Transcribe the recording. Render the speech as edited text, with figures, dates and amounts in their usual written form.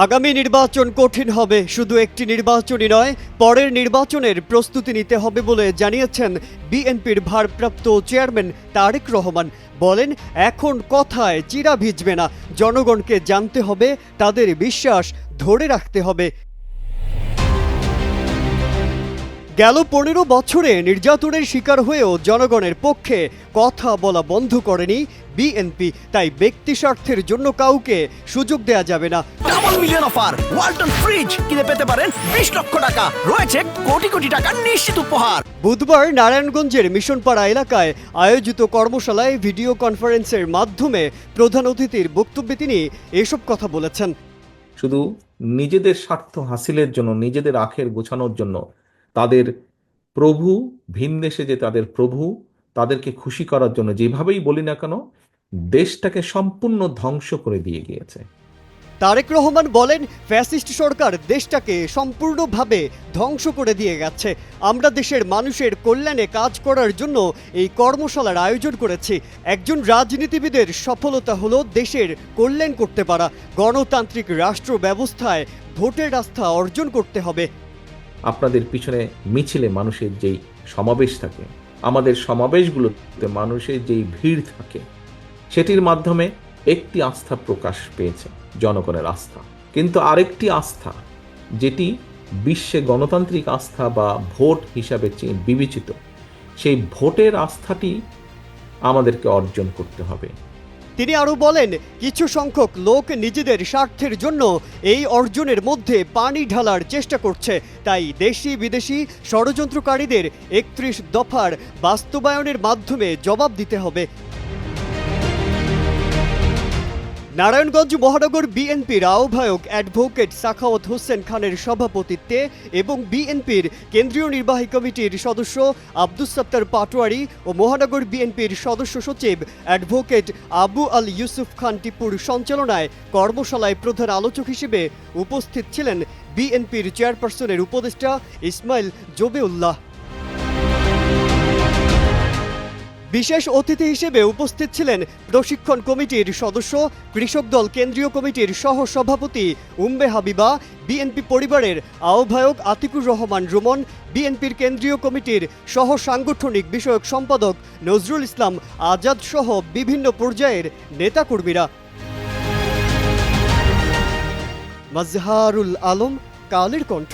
আগামী নির্বাচন কঠিন হবে, শুধু একটি নির্বাচনই নয়, পরের নির্বাচনের প্রস্তুতি নিতে হবে বলে জানিয়েছেন বিএনপির ভারপ্রাপ্ত চেয়ারম্যান তারেক রহমান। বলেন, এখন কথায় চিরা ভিজবে না, জনগণকে জানতে হবে, তাদের বিশ্বাস ধরে রাখতে হবে। গেল 15 বছরে নির্যাতনের শিকার হয়েও জনগণের পক্ষে কথা বলা বন্ধ করেনি বিএনপি। তাই ব্যক্তি স্বার্থের জন্য কাউকে সুযোগ দেয়া যাবে না। Double million offer Walton fridge কিনে পেতে পারেন 20 লক্ষ টাকা, রয়েছে কোটি কোটি টাকার নিশ্চিত উপহার। বুধবার নারায়ণগঞ্জের মিশনপাড়া এলাকায় আয়োজিত কর্মশালায় ভিডিও কনফারেন্সের মাধ্যমে প্রধান অতিথির বক্তব্যে তিনি এসব কথা বলেছেন। শুধু নিজেদের স্বার্থ হাসিলের জন্য, নিজেদের আখের গোছানোর জন্য তাদের প্রভু, ভিনদেশে যে তাদের প্রভু, তাদেরকে খুশি করার জন্য যেভাবেই বলি না কেন, দেশটাকে সম্পূর্ণ ধ্বংস করে দিয়ে গিয়েছে। তারেক রহমান বলেন, ফ্যাসিস্ট সরকার দেশটাকে সম্পূর্ণভাবে ধ্বংস করে দিয়ে গেছে। আমরা দেশের মানুষের কল্যাণে কাজ করার জন্য এই কর্মশালার আয়োজন করেছি। একজন রাজনীতিবিদের সফলতা হলো দেশের কল্যাণ করতে পারা। গণতান্ত্রিক রাষ্ট্র ব্যবস্থায় ভোটের আস্থা অর্জন করতে হবে। আপনাদের পিছনে মিছিলে মানুষের যেই সমাবেশ থাকে, আমাদের সমাবেশগুলোতে মানুষের যেই ভিড় থাকে, সেটির মাধ্যমে একটি আস্থা প্রকাশ পেয়েছে, জনগণের আস্থা। কিন্তু আরেকটি আস্থা, যেটি বিশ্বে গণতান্ত্রিক আস্থা বা ভোট হিসাবে বিবেচিত, সেই ভোটের আস্থাটি আমাদেরকে অর্জন করতে হবে। তিনি আরও বলেন, কিছু সংখ্যক লোক নিজেদের স্বার্থের জন্য এই অর্জনের মধ্যে পানি ঢালার চেষ্টা করছে। তাই দেশি বিদেশি ষড়যন্ত্রকারীদের 31 দফার বাস্তবায়নের মাধ্যমে জবাব দিতে হবে। নারায়ণগঞ্জ মহানগর বিএনপির আহ্বায়ক অ্যাডভোকেট সাখাওয়াত হোসেন খানের সভাপতিত্বে এবং বিএনপির কেন্দ্রীয় নির্বাহী কমিটির সদস্য আব্দুস সাত্তার পাটোয়ারি ও মহানগর বিএনপির সদস্য সচিব অ্যাডভোকেট আবু আল ইউসুফ খান টিপুর সঞ্চালনায় কর্মশালায় প্রধান আলোচক হিসেবে উপস্থিত ছিলেন বিএনপির চেয়ারপারসনের উপদেষ্টা ইসমাইল জবেউল্লাহ। বিশেষ অতিথি হিসেবে উপস্থিত ছিলেন প্রশিক্ষণ কমিটির সদস্য, কৃষক দল কেন্দ্রীয় কমিটির সহ সভাপতি উম্মে হাবিবা, বিএনপি পরিবারের আহ্বায়ক আতিকুর রহমান রুমন, বিএনপির কেন্দ্রীয় কমিটির সহ সাংগঠনিক বিষয়ক সম্পাদক নজরুল ইসলাম আজাদ সহ বিভিন্ন পর্যায়ের নেতাকর্মীরা। মাজহারুল আলম, কালের কণ্ঠ।